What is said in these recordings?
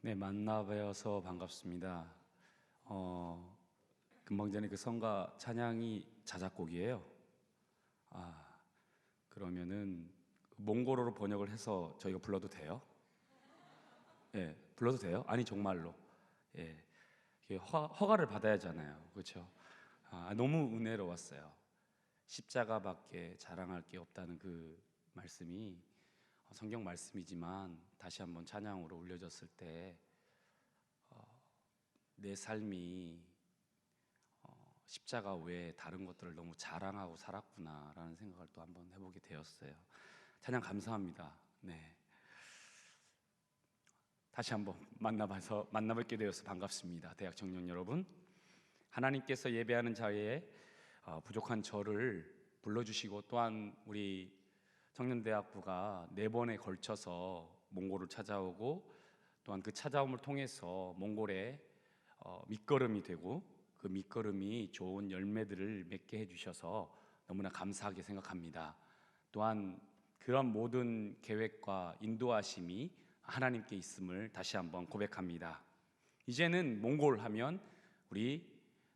네, 만나 뵈어서 반갑습니다. 금방 전에 그 성가 찬양이 자작곡이에요. 아, 그러면은 몽골어로 번역을 해서 저희가 불러도 돼요? 예, 불러도 돼요? 아니 정말로. 예, 이게 허가를 받아야잖아요, 그렇죠? 너무 은혜로웠어요. 십자가밖에 자랑할 게 없다는 그 말씀이 성경 말씀이지만 다시 한번 찬양으로 올려졌을 때 내 삶이 십자가 외에 다른 것들을 너무 자랑하고 살았구나라는 생각을 또 한번 해보게 되었어요. 찬양 감사합니다. 네, 다시 한번 만나뵙게 되어서 반갑습니다. 대학 청년 여러분, 하나님께서 예배하는 자리에 부족한 저를 불러주시고 또한 우리 청년대학부가 4번에 걸쳐서 몽골을 찾아오고 또한 그 찾아옴을 통해서 몽골에 밑거름이 되고 그 밑거름이 좋은 열매들을 맺게 해주셔서 너무나 감사하게 생각합니다. 또한 그런 모든 계획과 인도하심이 하나님께 있음을 다시 한번 고백합니다. 이제는 몽골 하면 우리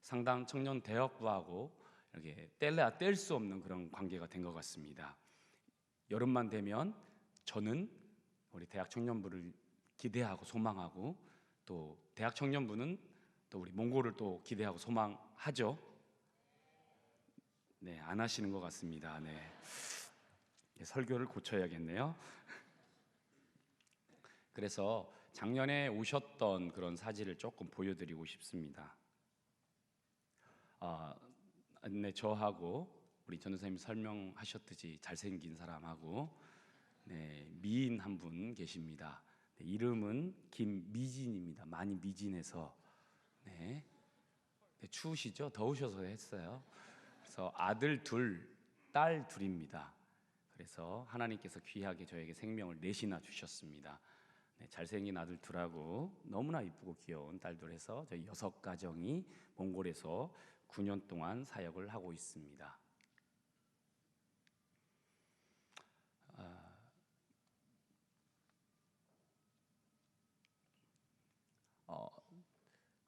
상당 청년 대학부하고 이렇게 뗄래야 뗄 수 없는 그런 관계가 된 것 같습니다. 여름만 되면 저는 우리 대학 청년부를 기대하고 소망하고 또 대학 청년부는 또 우리 몽골을 또 기대하고 소망하죠. 네, 안 하시는 것 같습니다. 네, 설교를 고쳐야겠네요. 그래서 작년에 오셨던 그런 사진을 조금 보여드리고 싶습니다. 네, 저하고 우리 전도사님이 설명하셨듯이 잘생긴 사람하고 미인 한 분 계십니다. 이름은 김미진입니다. 많이 미진해서 추우시죠? 더우셔서 했어요. 그래서 아들 둘, 딸 둘입니다. 그래서 하나님께서 귀하게 저에게 생명을 넷이나 주셨습니다. 잘생긴 아들 둘하고 너무나 이쁘고 귀여운 딸들 해서 저희 6가정이 몽골에서 9년 동안 사역을 하고 있습니다.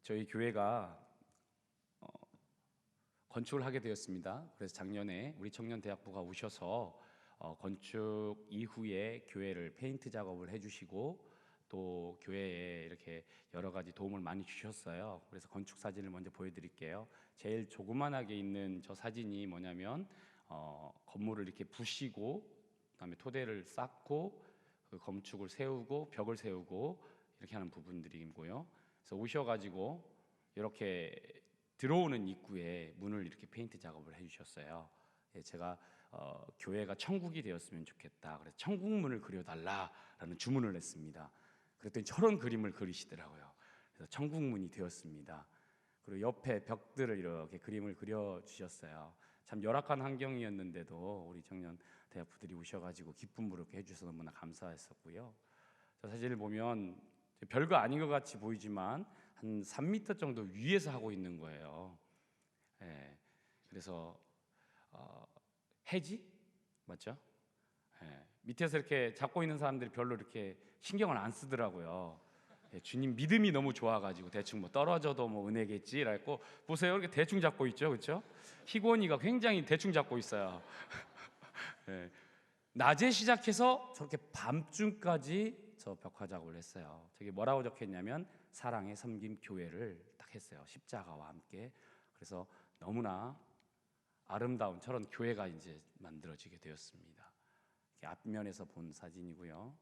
저희 교회가 건축을 하게 되었습니다. 그래서 작년에 우리 청년대학부가 오셔서 건축 이후에 교회를 페인트 작업을 해주시고 또 교회에 이렇게 여러 가지 도움을 많이 주셨어요. 그래서 건축 사진을 먼저 보여드릴게요. 제일 조그만하게 있는 저 사진이 뭐냐면 건물을 이렇게 부시고 그다음에 토대를 쌓고 그 건축을 세우고 벽을 세우고 이렇게 하는 부분들이고요. 그래서 오셔가지고 이렇게 들어오는 입구에 문을 이렇게 페인트 작업을 해주셨어요. 제가 교회가 천국이 되었으면 좋겠다. 그래서 천국문을 그려달라라는 주문을 했습니다. 그랬더니 저런 그림을 그리시더라고요. 그래서 천국문이 되었습니다. 그리고 옆에 벽들을 이렇게 그림을 그려주셨어요. 참 열악한 환경이었는데도 우리 청년 대학부들이 오셔가지고 기쁨 부르게 해주셔서 너무나 감사했었고요. 저 사진을 보면 별거 아닌 것 같이 보이지만 한 3m 정도 위에서 하고 있는 거예요. 그래서 해지 맞죠? 밑에서 이렇게 잡고 있는 사람들이 별로 이렇게 신경을 안 쓰더라고요. 주님 믿음이 너무 좋아가지고 대충 뭐 떨어져도 뭐 은혜겠지라고 보세요. 이렇게 대충 잡고 있죠, 그렇죠? 희곤이가 굉장히 대충 잡고 있어요. 낮에 시작해서 저렇게 밤중까지 저 벽화 작업을 했어요. 저게 뭐라고 적혀있냐면 사랑의 섬김 교회를 딱 했어요. 십자가와 함께. 그래서 너무나 아름다운 저런 교회가 이제 만들어지게 되었습니다. 앞면에서 본 사진이고요.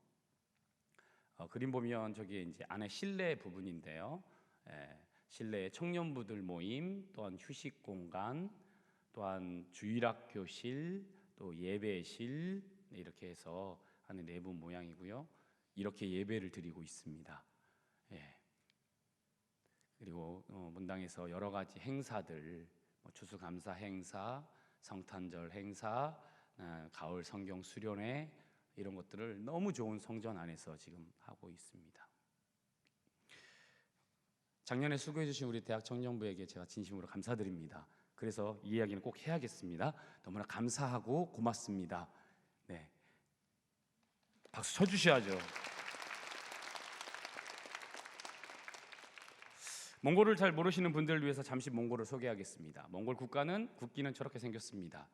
그림 보면 저기 이제 안에 실내 부분인데요. 실내에 청년부들 모임, 또한 휴식 공간, 또한 주일학 교실, 또 예배실 이렇게 해서 안에 내부 모양이고요. 이렇게 예배를 드리고 있습니다. 그리고 문당에서 여러 가지 행사들, 추수감사 행사, 성탄절 행사, 가을 성경 수련회 이런 것들을 너무 좋은 성전 안에서 지금 하고 있습니다. 작년에 수고해 주신 우리 대학 청년부에게 제가 진심으로 감사드립니다. 그래서 이 이야기는 꼭 해야겠습니다. 너무나 감사하고 고맙습니다. 네, 박수 쳐주셔야죠. 몽골을 잘 모르시는 분들을 위해서 잠시 몽골을 소개하겠습니다. 몽골 국기는 저렇게 생겼습니다.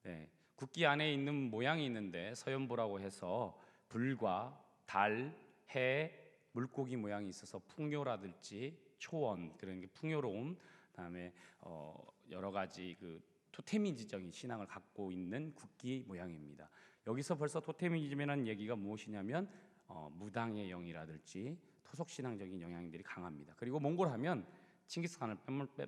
네, 국기 안에 있는 모양이 있는데 서연보라고 해서 불과 달, 해, 물고기 모양이 있어서 풍요라든지 초원, 그런 게 풍요로움, 그다음에 여러 가지 그 토테미즘적인 신앙을 갖고 있는 국기 모양입니다. 여기서 벌써 토테미즘이라는 얘기가 무엇이냐면 무당의 영이라든지 토속신앙적인 영향들이 강합니다. 그리고 몽골 하면 칭기스칸을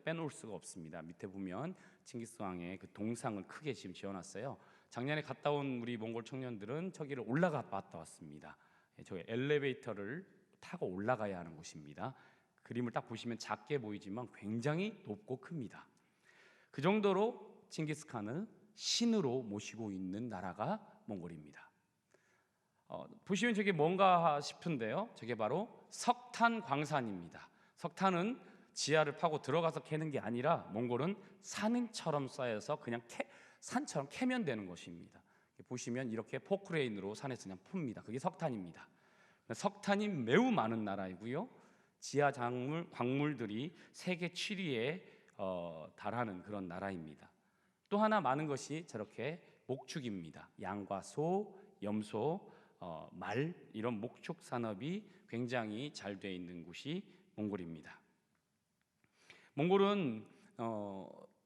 빼놓을 수가 없습니다. 밑에 보면 칭기스왕의 그 동상을 크게 지금 지어놨어요. 작년에 갔다 온 우리 몽골 청년들은 저기를 올라가 봤다 왔습니다. 저기 엘리베이터를 타고 올라가야 하는 곳입니다. 그림을 딱 보시면 작게 보이지만 굉장히 높고 큽니다. 그 정도로 칭기스칸을 신으로 모시고 있는 나라가 몽골입니다. 보시면 저게 뭔가 싶은데요. 저게 바로 석탄 광산입니다. 석탄은 지하를 파고 들어가서 캐는 게 아니라 몽골은 산처럼 쌓여서 그냥 산처럼 캐면 되는 것입니다. 보시면 이렇게 포크레인으로 산에서 그냥 풉니다. 그게 석탄입니다. 석탄이 매우 많은 나라이고요. 지하 광물들이 세계 7위에 달하는 그런 나라입니다. 또 하나 많은 것이 저렇게 목축입니다. 양과 소, 염소, 말, 이런 목축 산업이 굉장히 잘 되어 있는 곳이 몽골입니다. 몽골은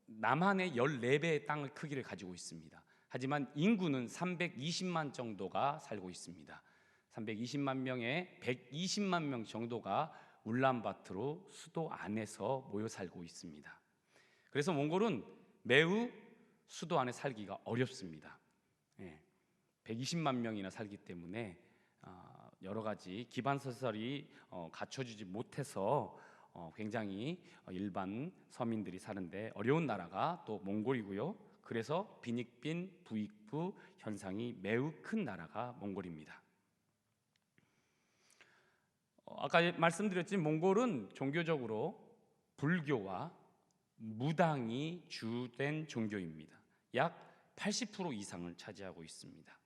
남한의 14배의 땅을 크기를 가지고 있습니다. 하지만 인구는 320만 정도가 살고 있습니다. 320만 명에 120만 명 정도가 울란바토르 수도 안에서 모여 살고 있습니다. 그래서 몽골은 매우 수도 안에 살기가 어렵습니다. 120만 명이나 살기 때문에 여러 가지 기반 시설이 갖춰지지 못해서 굉장히 일반 서민들이 사는데 어려운 나라가 또 몽골이고요. 그래서 빈익빈 부익부 현상이 매우 큰 나라가 몽골입니다. 아까 말씀드렸지만 몽골은 종교적으로 불교와 무당이 주된 종교입니다. 약 80% 이상을 차지하고 있습니다.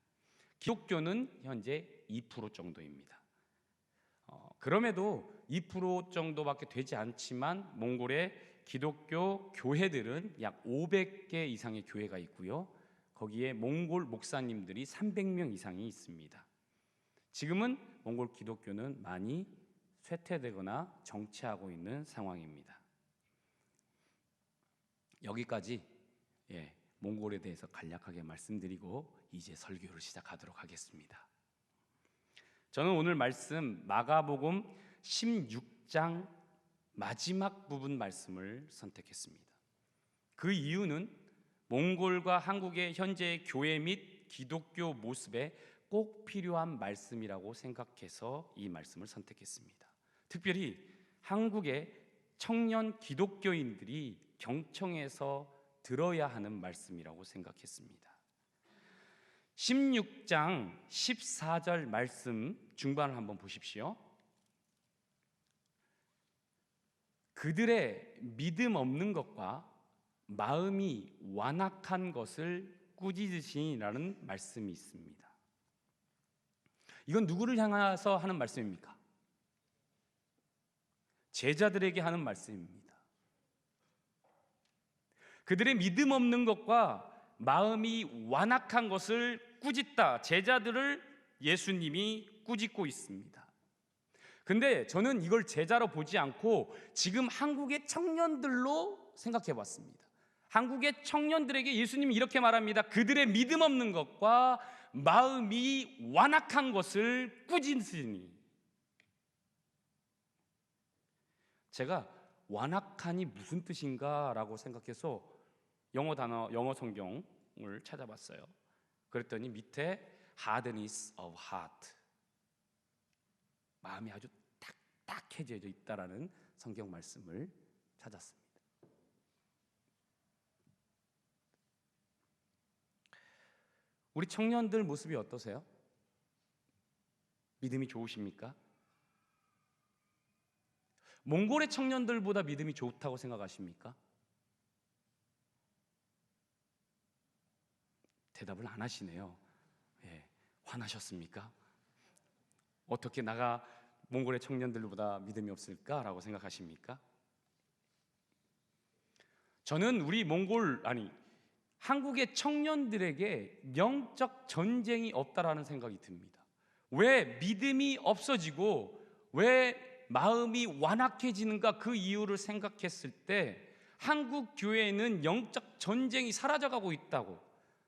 기독교는 현재 2% 정도입니다. 그럼에도 2% 정도밖에 되지 않지만 몽골의 기독교 교회들은 약 500개 이상의 교회가 있고요. 거기에 몽골 목사님들이 300명 이상이 있습니다. 지금은 몽골 기독교는 많이 쇠퇴되거나 정체하고 있는 상황입니다. 여기까지 몽골에 대해서 간략하게 말씀드리고 이제 설교를 시작하도록 하겠습니다. 저는 오늘 말씀 마가복음 16장 마지막 부분 말씀을 선택했습니다. 그 이유는 몽골과 한국의 현재 교회 및 기독교 모습에 꼭 필요한 말씀이라고 생각해서 이 말씀을 선택했습니다. 특별히 한국의 청년 기독교인들이 경청해서 들어야 하는 말씀이라고 생각했습니다. 16장 14절 말씀 중반을 한번 보십시오. 그들의 믿음 없는 것과 마음이 완악한 것을 꾸짖으시니라는 말씀이 있습니다. 이건 누구를 향해서 하는 말씀입니까? 제자들에게 하는 말씀입니다. 그들의 믿음 없는 것과 마음이 완악한 것을 꾸짖다. 제자들을 예수님이 꾸짖고 있습니다. 근데 저는 이걸 제자로 보지 않고 지금 한국의 청년들로 생각해 봤습니다. 한국의 청년들에게 예수님이 이렇게 말합니다. 그들의 믿음 없는 것과 마음이 완악한 것을 꾸짖으니. 제가 완악한이 무슨 뜻인가라고 생각해서 영어 성경을 찾아봤어요. 그랬더니 밑에 hardness of heart, 마음이 아주 딱딱해져 있다라는 성경 말씀을 찾았습니다. 우리 청년들 모습이 어떠세요? 믿음이 좋으십니까? 몽골의 청년들보다 믿음이 좋다고 생각하십니까? 대답을 안 하시네요. 화나셨습니까? 어떻게 나가 몽골의 청년들보다 믿음이 없을까라고 생각하십니까? 저는 우리 한국의 청년들에게 영적 전쟁이 없다라는 생각이 듭니다. 왜 믿음이 없어지고 왜 마음이 완악해지는가, 그 이유를 생각했을 때 한국 교회에는 영적 전쟁이 사라져가고 있다고,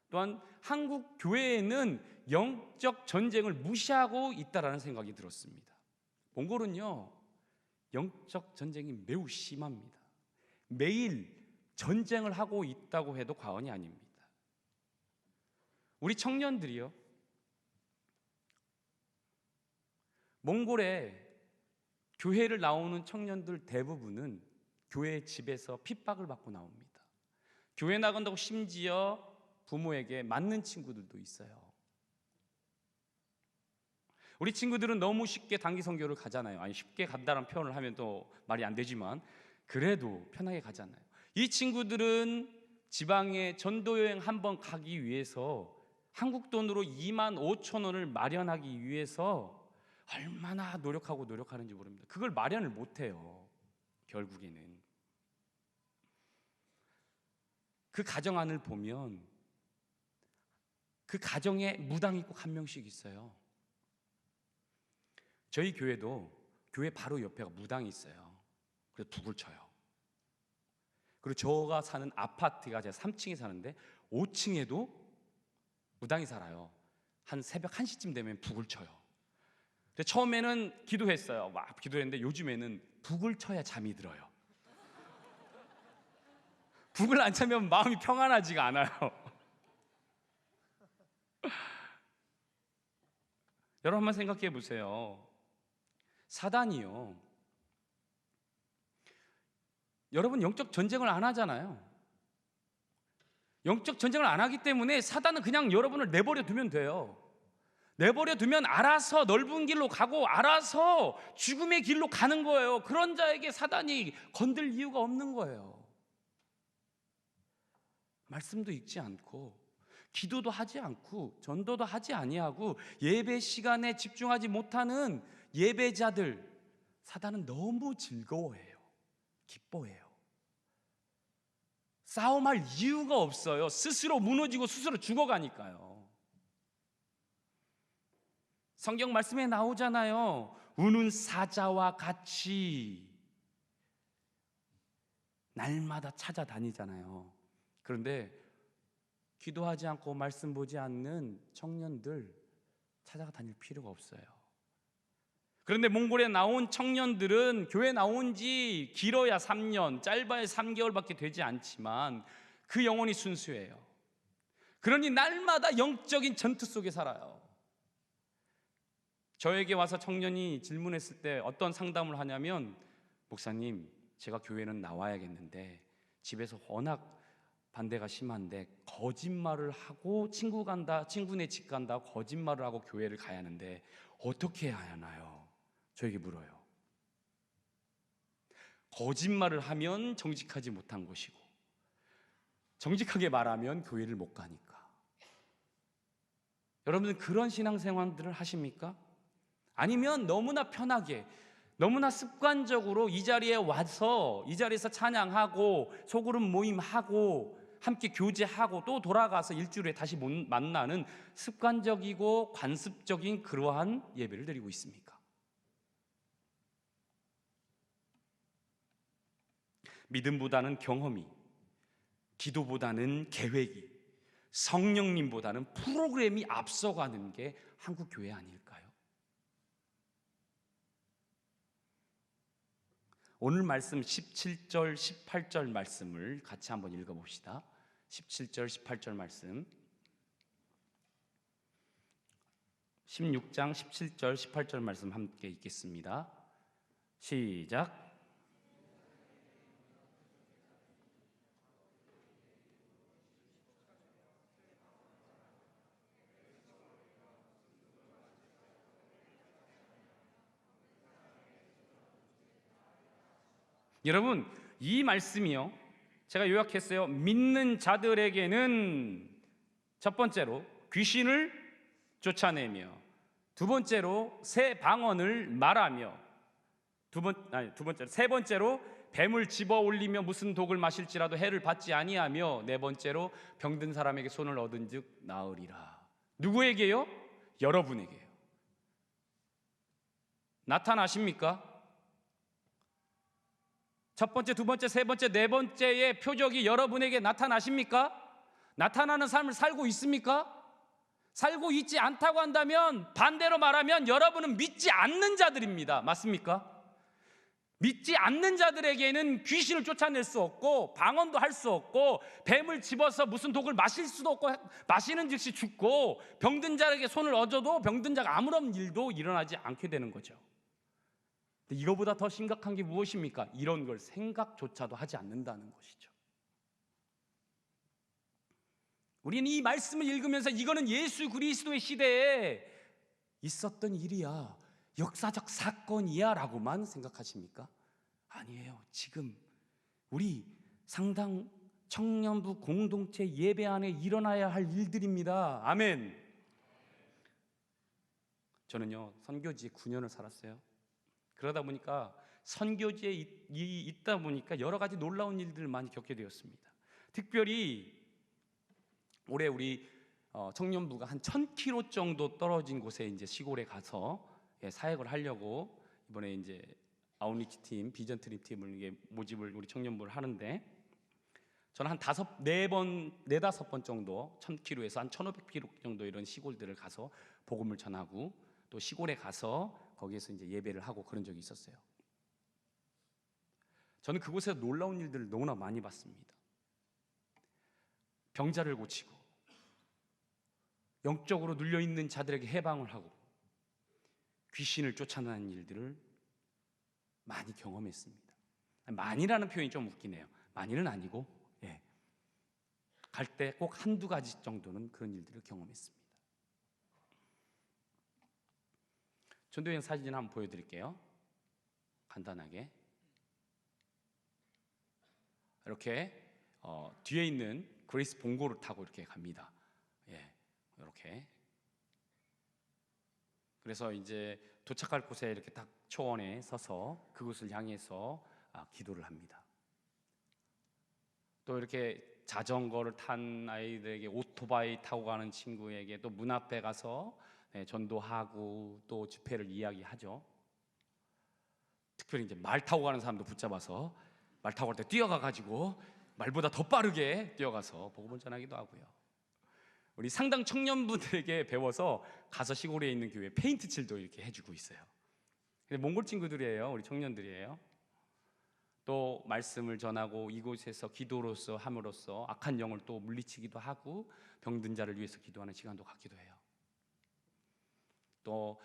또한 한국 교회에는 영적 전쟁을 무시하고 있다라는 생각이 들었습니다. 몽골은요, 영적 전쟁이 매우 심합니다. 매일 전쟁을 하고 있다고 해도 과언이 아닙니다. 우리 청년들이요, 몽골에 교회를 나오는 청년들 대부분은 교회 집에서 핍박을 받고 나옵니다. 교회 나간다고 심지어 부모에게 맞는 친구들도 있어요. 우리 친구들은 너무 쉽게 단기 선교를 가잖아요. 아니, 쉽게 간다는 표현을 하면 또 말이 안 되지만 그래도 편하게 가잖아요. 이 친구들은 지방에 전도 여행 한번 가기 위해서 한국 돈으로 25,000원을 마련하기 위해서 얼마나 노력하는지 모릅니다. 그걸 마련을 못해요. 결국에는 그 가정 안을 보면 그 가정에 무당이 꼭 한 명씩 있어요. 저희 교회도 교회 바로 옆에가 무당이 있어요. 그래서 북을 쳐요. 그리고 저가 사는 아파트가, 제가 3층에 사는데 5층에도 무당이 살아요. 한 새벽 1시쯤 되면 북을 쳐요. 근데 처음에는 기도했어요. 막 기도했는데 요즘에는 북을 쳐야 잠이 들어요. 북을 안 차면 마음이 평안하지가 않아요. 여러분 한번 생각해 보세요. 사단이요, 여러분 영적 전쟁을 안 하잖아요. 영적 전쟁을 안 하기 때문에 사단은 그냥 여러분을 내버려 두면 돼요. 내버려 두면 알아서 넓은 길로 가고 알아서 죽음의 길로 가는 거예요. 그런 자에게 사단이 건들 이유가 없는 거예요. 말씀도 읽지 않고 기도도 하지 않고 전도도 하지 아니하고 예배 시간에 집중하지 못하는 예배자들, 사단은 너무 즐거워해요. 기뻐해요. 싸움할 이유가 없어요. 스스로 무너지고 스스로 죽어가니까요. 성경 말씀에 나오잖아요. 우는 사자와 같이 날마다 찾아다니잖아요. 그런데 기도하지 않고 말씀 보지 않는 청년들 찾아다닐 필요가 없어요. 그런데 몽골에 나온 청년들은 교회 나온 지 길어야 3년, 짧아야 3개월밖에 되지 않지만 그 영혼이 순수해요. 그러니 날마다 영적인 전투 속에 살아요. 저에게 와서 청년이 질문했을 때 어떤 상담을 하냐면, 목사님, 제가 교회는 나와야겠는데 집에서 워낙 반대가 심한데 거짓말을 하고 친구네 집 간다 거짓말을 하고 교회를 가야 하는데 어떻게 해야 하나요? 저에게 물어요. 거짓말을 하면 정직하지 못한 것이고 정직하게 말하면 교회를 못 가니까. 여러분은 그런 신앙생활들을 하십니까? 아니면 너무나 편하게, 너무나 습관적으로 이 자리에 와서 이 자리에서 찬양하고 소그룹 모임하고 함께 교제하고 또 돌아가서 일주일에 다시 만나는 습관적이고 관습적인 그러한 예배를 드리고 있습니까? 믿음보다는 경험이, 기도보다는 계획이, 성령님보다는 프로그램이 앞서가는 게 한국 교회 아닐까요? 오늘 말씀 17절, 18절 말씀을 같이 한번 읽어봅시다. 17절, 18절 말씀, 16장 17절, 18절 말씀 함께 읽겠습니다. 시작. 여러분, 이 말씀이요, 제가 요약했어요. 믿는 자들에게는 첫 번째로 귀신을 쫓아내며, 두 번째로 새 방언을 말하며, 세 번째로 뱀을 집어 올리며 무슨 독을 마실지라도 해를 받지 아니하며 네 번째로 병든 사람에게 손을 얻은즉 나으리라. 누구에게요? 여러분에게요. 나타나십니까? 첫 번째, 두 번째, 세 번째, 네 번째의 표적이 여러분에게 나타나십니까? 나타나는 삶을 살고 있습니까? 살고 있지 않다고 한다면, 반대로 말하면 여러분은 믿지 않는 자들입니다. 맞습니까? 믿지 않는 자들에게는 귀신을 쫓아낼 수 없고 방언도 할 수 없고 뱀을 집어서 무슨 독을 마실 수도 없고 마시는 즉시 죽고 병든 자에게 손을 얹어도 병든 자가 아무런 일도 일어나지 않게 되는 거죠. 근데 이거보다 더 심각한 게 무엇입니까? 이런 걸 생각조차도 하지 않는다는 것이죠. 우리는 이 말씀을 읽으면서 이거는 예수 그리스도의 시대에 있었던 일이야, 역사적 사건이야 라고만 생각하십니까? 아니에요. 지금 우리 상당 청년부 공동체 예배 안에 일어나야 할 일들입니다. 아멘. 저는요 선교지에 9년을 살았어요. 그러다 보니까 선교지에 있다 보니까 여러 가지 놀라운 일들을 많이 겪게 되었습니다. 특별히 올해 우리 청년부가 한 1000km 정도 떨어진 곳에 이제 시골에 가서 사역을 하려고 이번에 이제 아웃리치 팀, 비전 트립 팀을 이게 모집을 우리 청년부를 하는데, 저는 한 네다섯 번 정도 1000km에서 한 1500km 정도 이런 시골들을 가서 복음을 전하고 또 시골에 가서 거기에서 이제 예배를 하고 그런 적이 있었어요. 저는 그곳에서 놀라운 일들을 너무나 많이 봤습니다. 병자를 고치고 영적으로 눌려있는 자들에게 해방을 하고 귀신을 쫓아내는 일들을 많이 경험했습니다. 많이라는 표현이 좀 웃기네요. 많이는 아니고 갈 때 꼭 한두 가지 정도는 그런 일들을 경험했습니다. 전도여행 사진 한번 보여드릴게요. 간단하게 이렇게 뒤에 있는 그레이스 봉고를 타고 이렇게 갑니다. 이렇게. 그래서 이제 도착할 곳에 이렇게 딱 초원에 서서 그곳을 향해서 기도를 합니다. 또 이렇게 자전거를 탄 아이들에게, 오토바이 타고 가는 친구에게 또 문 앞에 가서 전도하고 또 집회를 이야기하죠. 특별히 이제 말 타고 가는 사람도 붙잡아서 말 타고 갈 때 뛰어가 가지고 말보다 더 빠르게 뛰어가서 복음을 전하기도 하고요. 우리 상당 청년분들에게 배워서 가서 시골에 있는 교회 페인트 칠도 이렇게 해주고 있어요. 근데 몽골 친구들이에요. 우리 청년들이에요. 또 말씀을 전하고 이곳에서 기도로서 함으로써 악한 영을 또 물리치기도 하고 병든 자를 위해서 기도하는 시간도 갖기도 해요. 또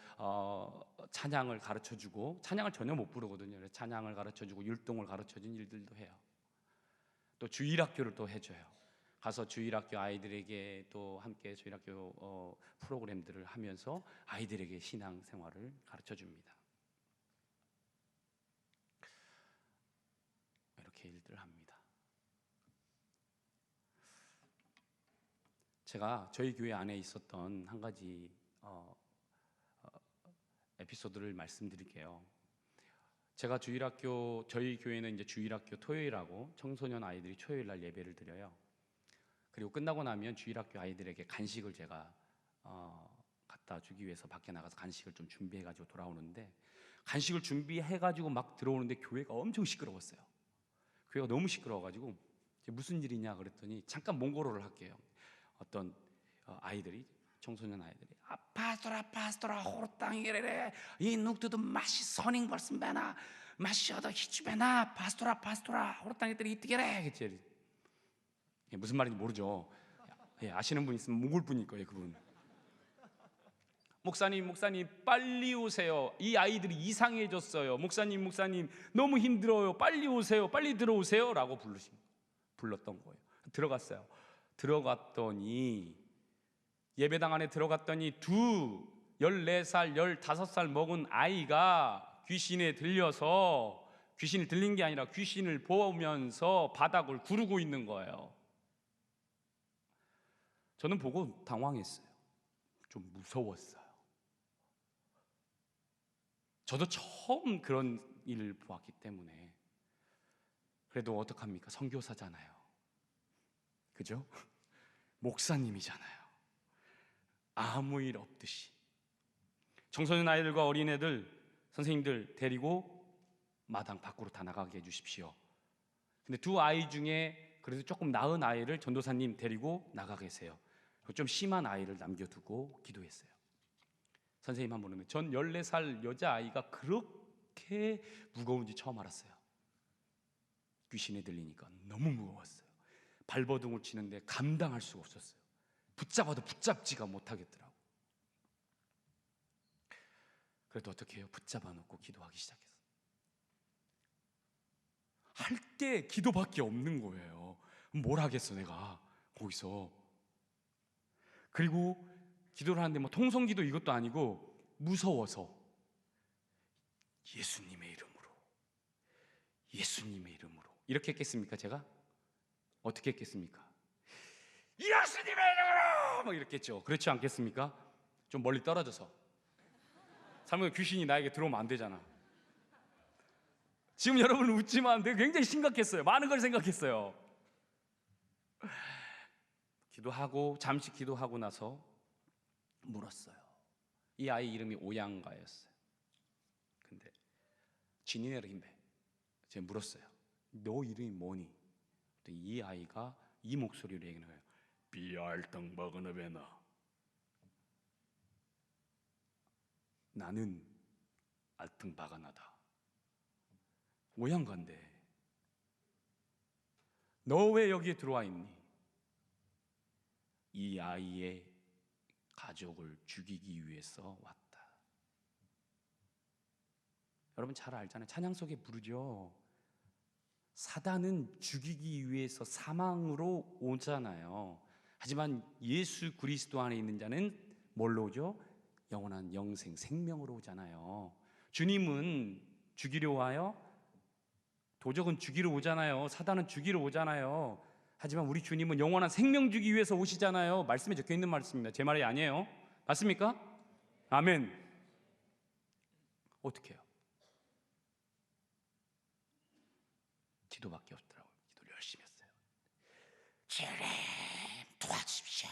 찬양을 가르쳐주고, 찬양을 전혀 못 부르거든요. 그래서 찬양을 가르쳐주고 율동을 가르쳐준 일들도 해요. 또 주일학교를 또 해줘요. 가서 주일학교 아이들에게 또 함께 주일학교 프로그램들을 하면서 아이들에게 신앙생활을 가르쳐줍니다. 이렇게 일들을 합니다. 제가 저희 교회 안에 있었던 한 가지 에피소드를 말씀드릴게요. 제가 저희 교회는 이제 주일학교 토요일하고 청소년 아이들이 토요일 날 예배를 드려요. 그리고 끝나고 나면 주일학교 아이들에게 간식을 제가 갖다 주기 위해서 밖에 나가서 간식을 좀 준비해가지고 돌아오는데, 간식을 준비해가지고 막 들어오는데 교회가 엄청 시끄러웠어요. 교회가 너무 시끄러워가지고 무슨 일이냐 그랬더니, 잠깐 몽골어를 할게요. 어떤 아이들이, 청소년 아이들이 파스토라 호르땅이래래 이 눅두도 맛이 선행 벌슨 배나 맛이어도 히치배나 파스토라 호르땅이들이 이뜨게래 했지. 무슨 말인지 모르죠. 아시는 분 있으면 몽골 분일 거예요. 그분. 목사님 빨리 오세요. 이 아이들이 이상해졌어요. 목사님 너무 힘들어요. 빨리 오세요. 빨리 들어오세요 라고 불렀던 거예요. 들어갔어요. 들어갔더니 예배당 안에 들어갔더니 14살 15살 먹은 아이가 귀신에 들려서, 귀신이 들린 게 아니라 귀신을 보면서 바닥을 구르고 있는 거예요. 저는 보고 당황했어요. 좀 무서웠어요. 저도 처음 그런 일을 보았기 때문에. 그래도 어떡합니까? 선교사잖아요. 그죠? 목사님이잖아요. 아무 일 없듯이 청소년 아이들과 어린애들, 선생님들 데리고 마당 밖으로 다 나가게 해주십시오. 근데 두 아이 중에 그래도 조금 나은 아이를 전도사님 데리고 나가 계세요. 좀 심한 아이를 남겨두고 기도했어요. 선생님 한 분은 전 14살 여자아이가 그렇게 무거운지 처음 알았어요. 귀신에 들리니까 너무 무거웠어요. 발버둥을 치는데 감당할 수가 없었어요. 붙잡아도 붙잡지가 못하겠더라고. 그래도 어떻게 해요? 붙잡아 놓고 기도하기 시작했어요. 할 게 기도밖에 없는 거예요. 뭘 하겠어 내가 거기서. 그리고 기도를 하는데 뭐 통성기도 이것도 아니고 무서워서 예수님의 이름으로, 예수님의 이름으로 이렇게 했겠습니까? 제가 어떻게 했겠습니까? 예수님의 이름으로 막 이렇게 했죠. 그렇지 않겠습니까? 좀 멀리 떨어져서. 사람은 귀신이 나에게 들어오면 안 되잖아. 지금 여러분 웃지만 되게 굉장히 심각했어요. 많은 걸 생각했어요. 기도하고 잠시 기도하고 나서 물었어요. 이 아이 이름이 오양가였어요. 근데 지니네르 힘배 제가 물었어요. 너 이름이 뭐니? 이 아이가 이 목소리로 얘기하는 거예요. 비알땅 바그나베나. 나는 알탕 바가나다. 오양가인데 너 왜 여기에 들어와 있니? 이 아이의 가족을 죽이기 위해서 왔다. 여러분 잘 알잖아요. 찬양 속에 부르죠. 사단은 죽이기 위해서 사망으로 오잖아요. 하지만 예수 그리스도 안에 있는 자는 뭘로 오죠? 영원한 영생, 생명으로 오잖아요. 주님은 죽이려 와요. 도적은 죽이러 오잖아요. 사단은 죽이러 오잖아요. 하지만 우리 주님은 영원한 생명 주기 위해서 오시잖아요. 말씀에 적혀 있는 말씀입니다. 제 말이 아니에요. 맞습니까? 아멘. 어떻게 해요? 기도밖에 없더라고요. 기도를 열심히 했어요. 주님 도와주십시오.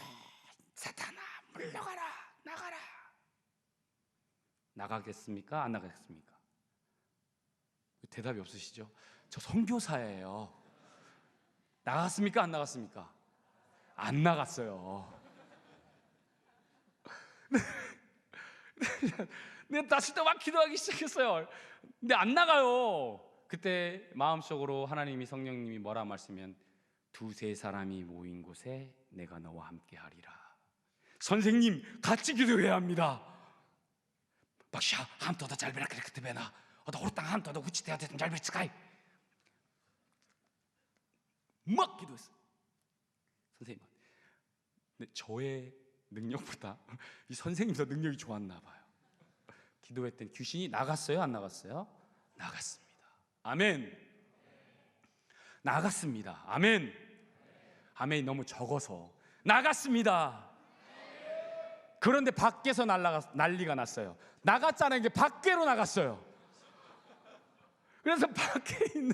사탄아 물러가라. 나가라. 나가겠습니까? 안 나가겠습니까? 대답이 없으시죠? 저 선교사예요. 나갔습니까? 안 나갔습니까? 안 나갔어요. 내가 다시 또 막 기도하기 시작했어요. 근데 안 나가요. 그때 마음속으로 하나님이, 성령님이 뭐라 말씀하면 두세 사람이 모인 곳에 내가 너와 함께 하리라. 선생님 같이 기도해야 합니다. 박샤 함도다 잘베라 그렇게 되나 어다 호르땅 함도다 후치대야 되든 잘베스카이 막 기도했어요. 선생님, 근데 저의 능력보다 이 선생님 더 능력이 좋았나 봐요. 기도했더니 귀신이 나갔어요? 안 나갔어요? 나갔습니다. 아멘. 나갔습니다. 아멘. 아멘이 너무 적어서 나갔습니다. 그런데 밖에서 난리가 났어요. 나갔잖아요. 이게 밖으로 나갔어요. 그래서 밖에 있는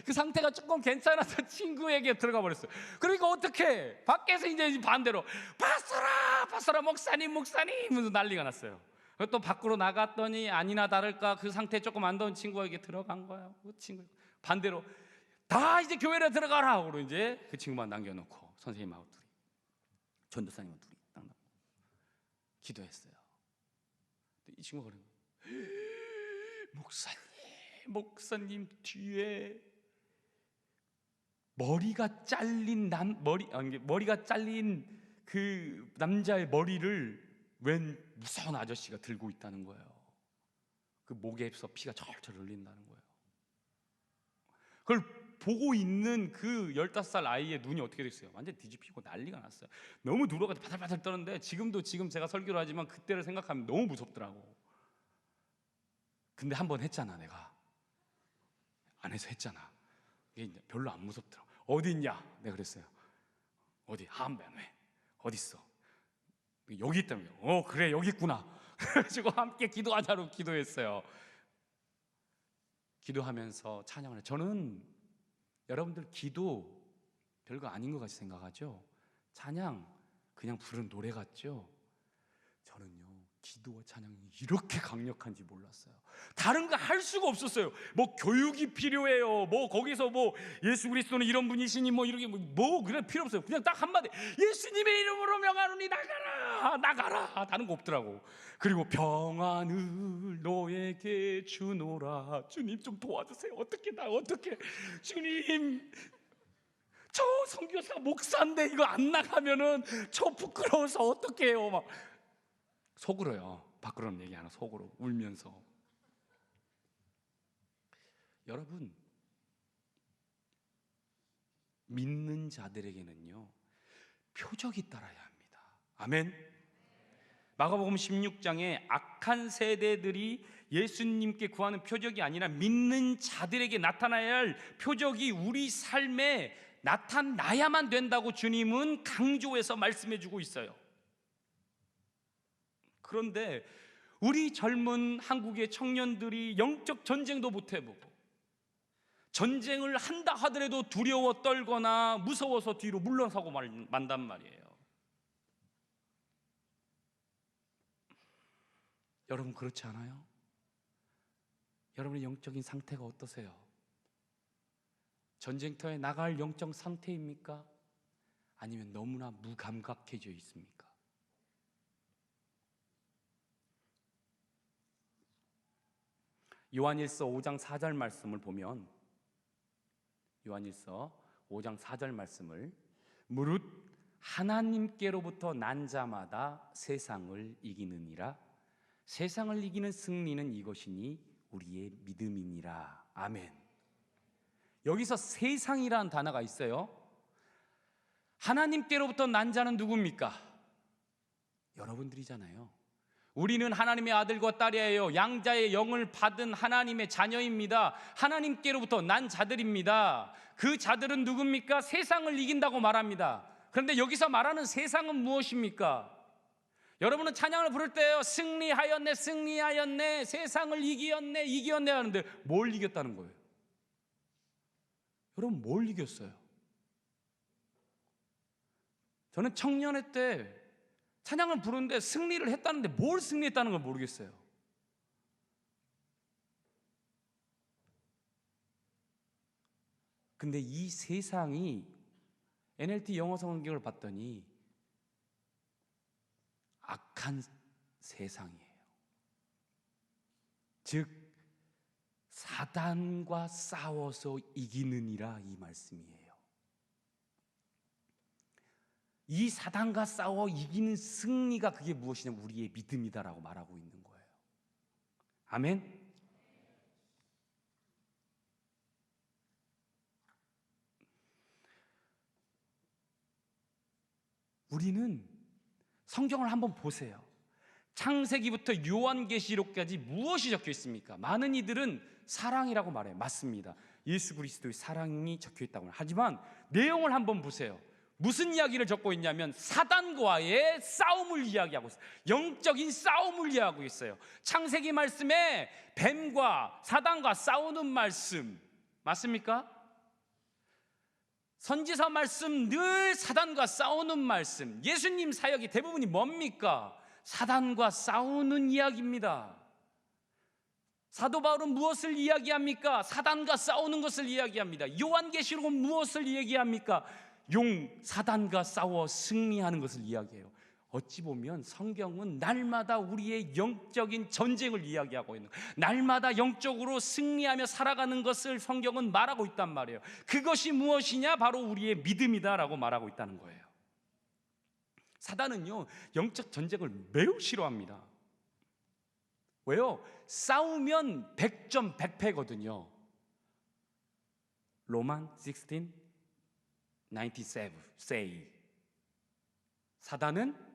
그 상태가 조금 괜찮아서 친구에게 들어가 버렸어요. 그러니까 어떻게 밖에서 이제 반대로 파스라 목사님 하면서 난리가 났어요. 또 밖으로 나갔더니 아니나 다를까 그 상태 조금 안 좋은 친구에게 들어간 거예요. 그 친구 반대로 다 이제 교회로 들어가라 하고 이제 그 친구만 남겨놓고 선생님하고 둘이, 전도사님하고 둘이 딱 기도했어요. 이 친구가 그러는 거예요. 목사님 뒤에 머리가 잘린 머리가 잘린 그 남자의 머리를 웬 무서운 아저씨가 들고 있다는 거예요. 그 목에서 피가 절절 흘린다는 거예요. 그걸 보고 있는 그 15살 아이의 눈이 어떻게 됐어요? 완전 뒤집히고 난리가 났어요. 너무 누러가지고 바들바들 떠는데 지금 제가 설교를 하지만 그때를 생각하면 너무 무섭더라고. 근데 한 번 했잖아. 내가 안에서 했잖아. 이게 별로 안 무섭더라고. 어디 있냐? 내가 그랬어요. 어디? 한변에 어디 있어? 여기 있다며. 그래 여기 있구나. 그래가지고 함께 기도하자로 기도했어요. 기도하면서 찬양을 해요. 저는 여러분들 기도 별거 아닌 것 같이 생각하죠? 찬양 그냥 부르는 노래 같죠? 저는요, 기도와 찬양이 이렇게 강력한지 몰랐어요. 다른 거 할 수가 없었어요. 뭐 교육이 필요해요. 뭐 거기서 뭐 예수 그리스도는 이런 분이시니 뭐 이렇게 뭐 그래 필요 없어요. 그냥 딱 한마디, 예수님의 이름으로 명하노니 나가라, 나가라. 다른 거 없더라고. 그리고 평안을 너에게 주노라. 주님 좀 도와주세요. 어떻게 주님, 저 선교사 목사인데 이거 안 나가면은 저 부끄러워서 어떻게 해요? 막 속으로요. 밖으로는 얘기 안 하고 속으로 울면서. 여러분, 믿는 자들에게는요, 표적이 따라야 합니다. 아멘. 마가복음 16장에 악한 세대들이 예수님께 구하는 표적이 아니라 믿는 자들에게 나타나야 할 표적이 우리 삶에 나타나야만 된다고 주님은 강조해서 말씀해 주고 있어요. 그런데 우리 젊은 한국의 청년들이 영적 전쟁도 못 해보고, 전쟁을 한다 하더라도 두려워 떨거나 무서워서 뒤로 물러서고 만단 말이에요. 여러분 그렇지 않아요? 여러분의 영적인 상태가 어떠세요? 전쟁터에 나갈 영적 상태입니까? 아니면 너무나 무감각해져 있습니까? 요한일서 5장 4절 말씀을 보면, 요한일서 5장 4절 말씀을, 무릇 하나님께로부터 난 자마다 세상을 이기느니라. 세상을 이기는 승리는 이것이니 우리의 믿음이니라. 아멘. 여기서 세상이라는 단어가 있어요. 하나님께로부터 난 자는 누굽니까? 여러분들이잖아요. 우리는 하나님의 아들과 딸이에요. 양자의 영을 받은 하나님의 자녀입니다. 하나님께로부터 난 자들입니다. 그 자들은 누굽니까? 세상을 이긴다고 말합니다. 그런데 여기서 말하는 세상은 무엇입니까? 여러분은 찬양을 부를 때요, 승리하였네, 승리하였네, 세상을 이기었네, 이기었네 하는데 뭘 이겼다는 거예요? 여러분 뭘 이겼어요? 저는 청년회 때 찬양을 부르는데 승리를 했다는데 뭘 승리했다는 걸 모르겠어요. 근데 이 세상이, NLT 영어 성경을 봤더니 악한 세상이에요. 즉 사단과 싸워서 이기느니라, 이 말씀이에요. 이 사단과 싸워 이기는 승리가 그게 무엇이냐, 우리의 믿음이다라고 말하고 있는 거예요. 아멘. 우리는 성경을 한번 보세요. 창세기부터 요한계시록까지 무엇이 적혀 있습니까? 많은 이들은 사랑이라고 말해요. 맞습니다. 예수 그리스도의 사랑이 적혀 있다고 해요. 하지만 내용을 한번 보세요. 무슨 이야기를 적고 있냐면 사단과의 싸움을 이야기하고 있어요. 영적인 싸움을 이야기하고 있어요. 창세기 말씀에 뱀과 사단과 싸우는 말씀 맞습니까? 선지서 말씀 늘 사단과 싸우는 말씀. 예수님 사역이 대부분이 뭡니까? 사단과 싸우는 이야기입니다. 사도 바울은 무엇을 이야기합니까? 사단과 싸우는 것을 이야기합니다. 요한계시록은 무엇을 얘기합니까? 사단과 싸워 승리하는 것을 이야기해요. 어찌 보면 성경은 날마다 우리의 영적인 전쟁을 이야기하고 있는 거예요. 날마다 영적으로 승리하며 살아가는 것을 성경은 말하고 있단 말이에요. 그것이 무엇이냐? 바로 우리의 믿음이다라고 말하고 있다는 거예요. 사단은요, 영적 전쟁을 매우 싫어합니다. 왜요? 싸우면 100점 100패거든요. 로만 16, 97 say. 사단은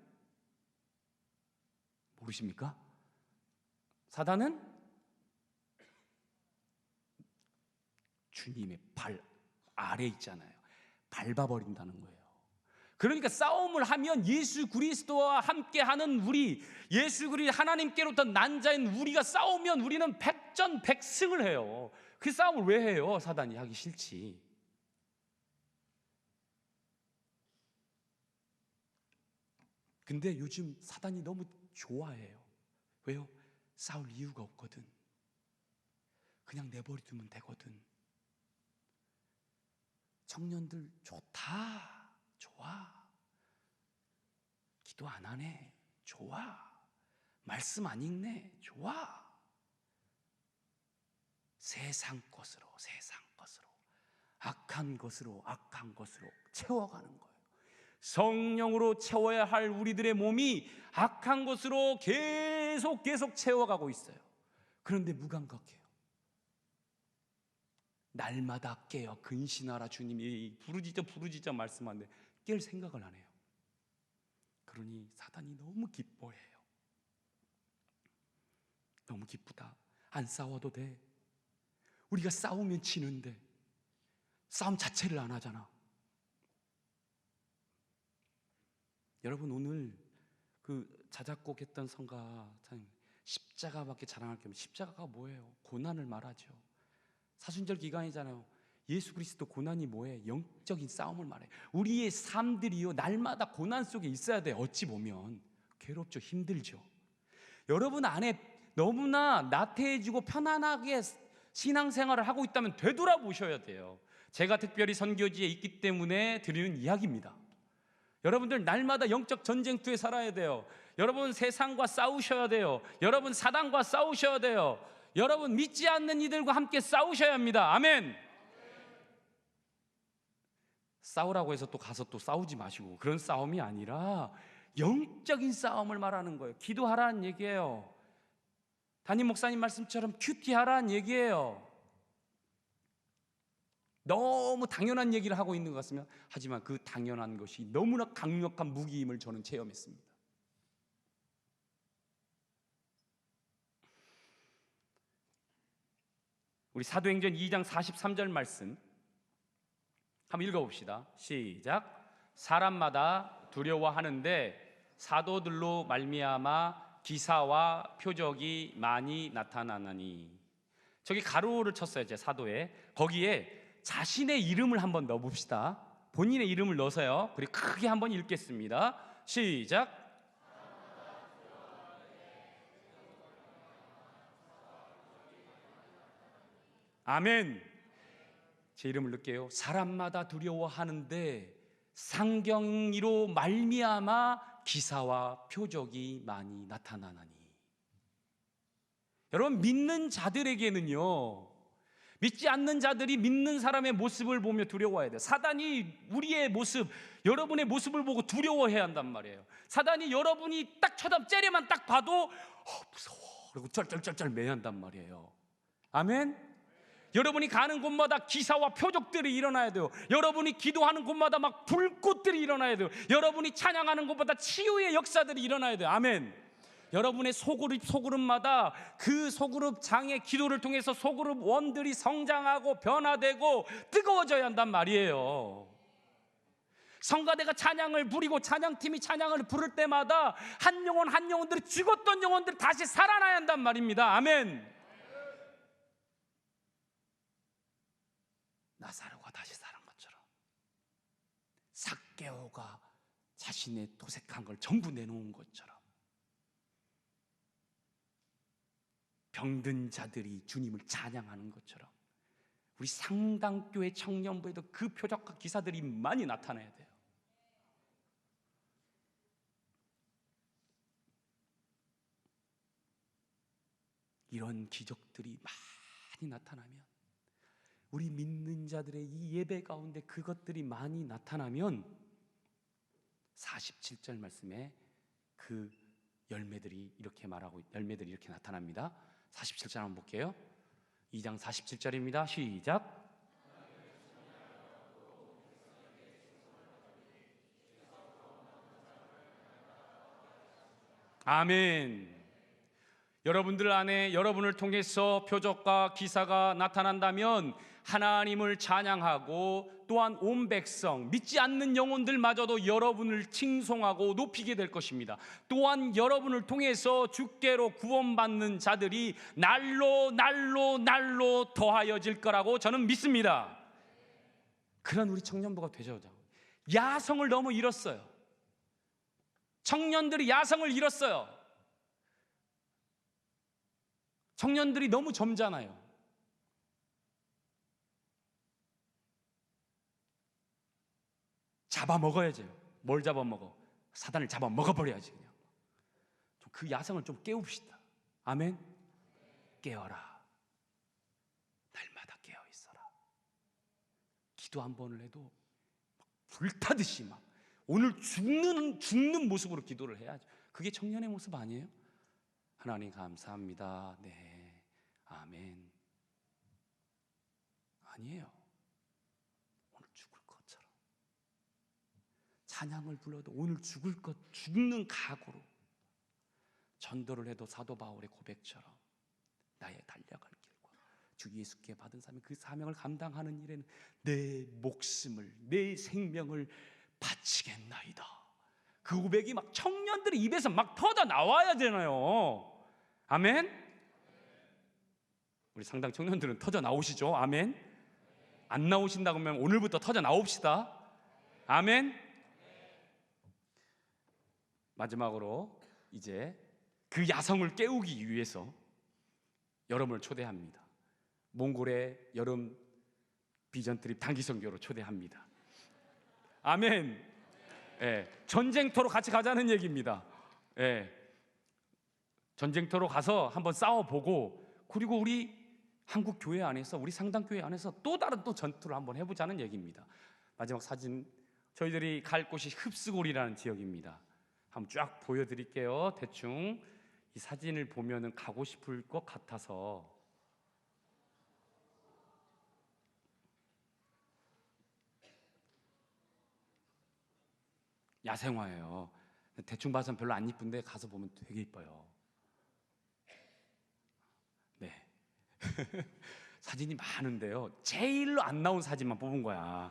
모르십니까? 사단은 주님의 발 아래 있잖아요. 밟아버린다는 거예요. 그러니까 싸움을 하면 예수 그리스도와 함께하는 우리, 예수 그리스도 하나님께로부터 난 자인 우리가 싸우면 우리는 100전 100승을 해요. 그 싸움을 왜 해요? 사단이 하기 싫지. 근데 요즘 사단이 너무 좋아해요. 왜요? 싸울 이유가 없거든. 그냥 내버려두면 되거든. 청년들 좋다, 좋아. 기도 안 하네, 좋아. 말씀 안 읽네, 좋아. 세상 것으로 악한 것으로 채워가는 거예요. 성령으로 채워야 할 우리들의 몸이 악한 것으로 계속 채워가고 있어요. 그런데 무감각해요. 날마다 깨어 근신하라 주님이 부르짖어 말씀하는데 깰 생각을 안 해요. 그러니 사단이 너무 기뻐해요. 너무 기쁘다. 안 싸워도 돼. 우리가 싸우면 지는데 싸움 자체를 안 하잖아. 여러분, 오늘 그 자작곡 했던 성가 십자가밖에 자랑할 게 없는, 십자가가 뭐예요? 고난을 말하죠. 사순절 기간이잖아요. 예수 그리스도 고난이 뭐예요? 영적인 싸움을 말해요. 우리의 삶들이요, 날마다 고난 속에 있어야 돼요. 어찌 보면 괴롭죠, 힘들죠. 여러분 안에 너무나 나태해지고 편안하게 신앙생활을 하고 있다면 되돌아보셔야 돼요. 제가 특별히 선교지에 있기 때문에 드리는 이야기입니다. 여러분들 날마다 영적 전쟁터에 살아야 돼요. 여러분 세상과 싸우셔야 돼요. 여러분 사단과 싸우셔야 돼요. 여러분 믿지 않는 이들과 함께 싸우셔야 합니다. 아멘. 싸우라고 해서 또 가서 또 싸우지 마시고, 그런 싸움이 아니라 영적인 싸움을 말하는 거예요. 기도하라는 얘기예요. 담임 목사님 말씀처럼 큐티하라는 얘기예요. 너무 당연한 얘기를 하고 있는 것 같으면, 하지만 그 당연한 것이 너무나 강력한 무기임을 저는 체험했습니다. 우리 사도행전 2장 43절 말씀 한번 읽어봅시다. 시작. 사람마다 두려워하는데 사도들로 말미암아 기사와 표적이 많이 나타나나니. 저기 가로를 쳤어요, 제 사도에. 거기에 자신의 이름을 한번 넣어봅시다. 본인의 이름을 넣어서요. 그리고 크게 한번 읽겠습니다. 시작. 아멘. 제 이름을 넣을게요. 사람마다 두려워하는데 상경이로 말미암아 기사와 표적이 많이 나타나나니. 여러분, 믿는 자들에게는요, 믿지 않는 자들이 믿는 사람의 모습을 보며 두려워해야 돼요. 사단이 우리의 모습, 여러분의 모습을 보고 두려워해야 한단 말이에요. 사단이 여러분이 딱 째려만 딱 봐도 무서워, 그리고 쩔쩔쩔쩔 매한단 말이에요. 아멘. 여러분이 가는 곳마다 기사와 표적들이 일어나야 돼요. 여러분이 기도하는 곳마다 막 불꽃들이 일어나야 돼요. 여러분이 찬양하는 곳마다 치유의 역사들이 일어나야 돼요. 아멘. 여러분의 소그룹마다 그 소그룹 장의 기도를 통해서 소그룹 원들이 성장하고 변화되고 뜨거워져야 한단 말이에요. 성가대가 찬양을 부리고 찬양팀이 찬양을 부를 때마다 한 영혼들이 죽었던 영혼들이 다시 살아나야 한단 말입니다. 아멘. 나사로가 다시 살은 것처럼, 삭개오가 자신의 도색한 걸 전부 내놓은 것처럼, 병든 자들이 주님을 찬양하는 것처럼, 우리 상당교회 청년부에도 그 표적과 기사들이 많이 나타나야 돼요. 이런 기적들이 많이 나타나면, 우리 믿는 자들의 이 예배 가운데 그것들이 많이 나타나면 47절 말씀에 그 열매들이 이렇게 나타납니다. 47절 한번 볼게요. 2장 47절입니다. 시작. 아멘. 여러분들 안에 여러분을 통해서 표적과 기사가 나타난다면 하나님을 찬양하고, 또한 온 백성, 믿지 않는 영혼들마저도 여러분을 칭송하고 높이게 될 것입니다. 또한 여러분을 통해서 주께로 구원받는 자들이 날로 더하여질 거라고 저는 믿습니다. 그런 우리 청년부가 되셔야. 야성을 너무 잃었어요. 청년들이 야성을 잃었어요. 청년들이 너무 젊잖아요. 잡아먹어야죠. 뭘 잡아먹어? 사단을 잡아먹어버려야지. 그냥 그 야성을 좀 깨웁시다. 아멘. 깨어라. 날마다 깨어있어라. 기도 한 번을 해도 불타듯이 막 오늘 죽는 모습으로 기도를 해야죠. 그게 청년의 모습 아니에요? 하나님 감사합니다. 네, 아멘. 아니에요. 오늘 죽을 것처럼 찬양을 불러도 오늘 죽는 각오로 전도를 해도 사도 바울의 고백처럼 나의 달려갈 길과 주 예수께 받은 사명, 그 사명을 감당하는 일에는 내 목숨을, 내 생명을 바치겠나이다. 그 고백이 막 청년들의 입에서 막 터져 나와야 되나요? 아멘. 우리 상당 청년들은 터져 나오시죠? 아멘. 안 나오신다고 하면 오늘부터 터져 나옵시다. 아멘. 마지막으로 이제 그 야성을 깨우기 위해서 여러분을 초대합니다. 몽골의 여름 비전 트립 단기 선교로 초대합니다. 아멘. 전쟁터로 같이 가자는 얘기입니다. 전쟁터로 가서 한번 싸워보고, 그리고 우리 한국 교회 안에서, 우리 상당교회 안에서 또 다른 전투를 한번 해보자는 얘기입니다. 마지막 사진, 저희들이 갈 곳이 흡스골이라는 지역입니다. 한번 쫙 보여드릴게요. 대충 이 사진을 보면은 가고 싶을 것 같아서. 야생화예요. 대충 봐서는 별로 안 이쁜데 가서 보면 되게 이뻐요. 네. 사진이 많은데요, 제일로 안 나온 사진만 뽑은 거야.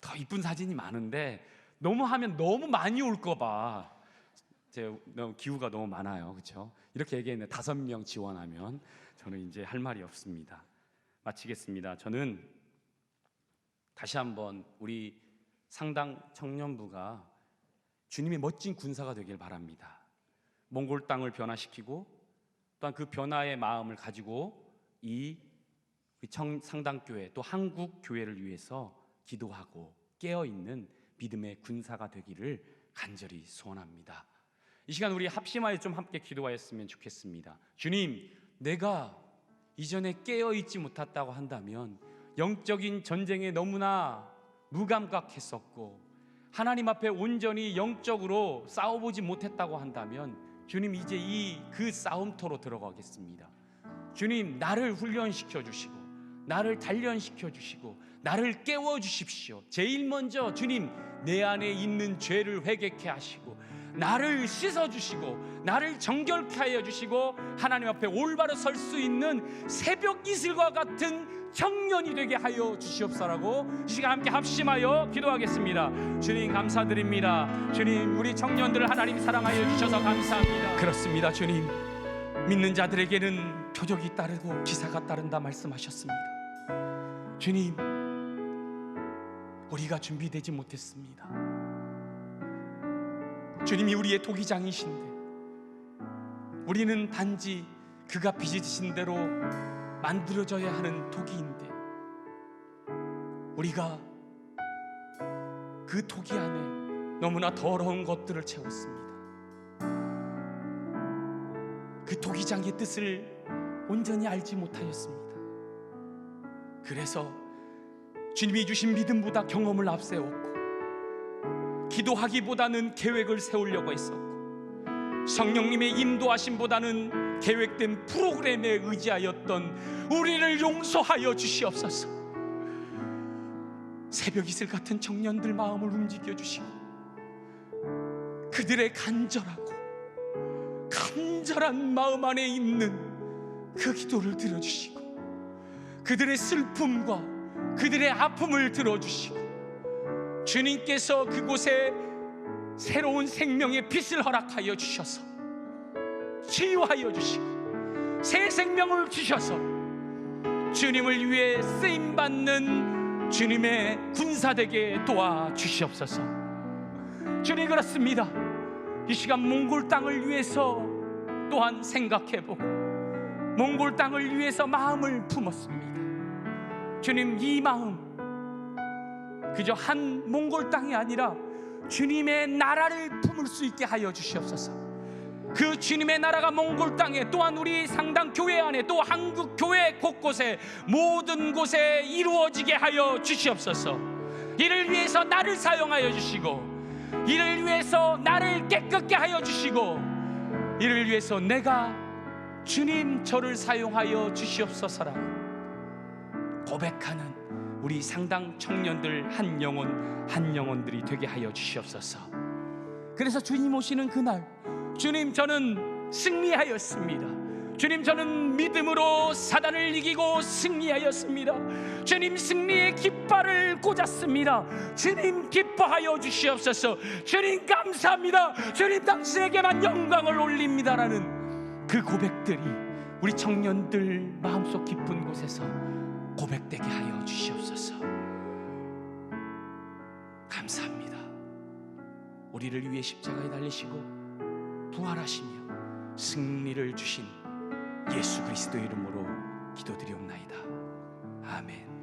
더 이쁜 사진이 많은데 너무 하면 너무 많이 올까 봐 너무 기후가 너무 많아요. 그렇죠? 이렇게 얘기했는데 5명 지원하면 저는 이제 할 말이 없습니다. 마치겠습니다. 저는 다시 한번 우리 상당 청년부가 주님의 멋진 군사가 되길 바랍니다. 몽골 땅을 변화시키고 또한 그 변화의 마음을 가지고 이 상당교회 또 한국 교회를 위해서 기도하고 깨어있는 믿음의 군사가 되기를 간절히 소원합니다. 이 시간 우리 합심하여 좀 함께 기도하였으면 좋겠습니다. 주님, 내가 이전에 깨어있지 못했다고 한다면, 영적인 전쟁에 너무나 무감각했었고 하나님 앞에 온전히 영적으로 싸워보지 못했다고 한다면, 주님, 이제 그 싸움터로 들어가겠습니다. 주님, 나를 훈련시켜 주시고 나를 단련시켜 주시고 나를 깨워 주십시오. 제일 먼저 주님, 내 안에 있는 죄를 회개케 하시고 나를 씻어 주시고 나를 정결케 하여 주시고 하나님 앞에 올바로 설 수 있는 새벽 이슬과 같은 청년이 되게 하여 주시옵소라고 이 시간 함께 합심하여 기도하겠습니다. 주님, 감사드립니다. 주님, 우리 청년들을 하나님 사랑하여 주셔서 감사합니다. 그렇습니다. 주님, 믿는 자들에게는 표적이 따르고 기사가 따른다 말씀하셨습니다. 주님, 우리가 준비되지 못했습니다. 주님이 우리의 토기장이신데 우리는 단지 그가 빚으신 대로 만들어져야 하는 토기인데, 우리가 그 토기 안에 너무나 더러운 것들을 채웠습니다. 그 토기장의 뜻을 온전히 알지 못하였습니다. 그래서 주님이 주신 믿음보다 경험을 앞세웠고, 기도하기보다는 계획을 세우려고 했었고, 성령님의 인도하심보다는 계획된 프로그램에 의지하였던 우리를 용서하여 주시옵소서. 새벽 이슬 같은 청년들 마음을 움직여 주시고 그들의 간절한 마음 안에 있는 그 기도를 들어주시고 그들의 슬픔과 그들의 아픔을 들어주시고 주님께서 그곳에 새로운 생명의 빛을 허락하여 주셔서 치유하여 주시고 새 생명을 주셔서 주님을 위해 쓰임받는 주님의 군사되게 도와주시옵소서. 주님, 그렇습니다. 이 시간 몽골 땅을 위해서 또한 생각해보고 몽골 땅을 위해서 마음을 품었습니다. 주님, 이 마음 그저 한 몽골 땅이 아니라 주님의 나라를 품을 수 있게 하여 주시옵소서. 그 주님의 나라가 몽골 땅에, 또한 우리 상당 교회 안에, 또 한국 교회 곳곳에, 모든 곳에 이루어지게 하여 주시옵소서. 이를 위해서 나를 사용하여 주시고, 이를 위해서 나를 깨끗게 하여 주시고, 이를 위해서 내가 주님 저를 사용하여 주시옵소서라 고백하는 우리 상당 청년들 한 영혼 한 영혼들이 되게 하여 주시옵소서. 그래서 주님 오시는 그날, 주님 저는 승리하였습니다. 주님 저는 믿음으로 사단을 이기고 승리하였습니다. 주님 승리의 깃발을 꽂았습니다. 주님 기뻐하여 주시옵소서. 주님 감사합니다. 주님 당신에게만 영광을 올립니다라는 그 고백들이 우리 청년들 마음속 깊은 곳에서 고백되게 하여 주시옵소서. 감사합니다. 우리를 위해 십자가에 달리시고 부활하시며 승리를 주신 예수 그리스도의 이름으로 기도드리옵나이다. 아멘.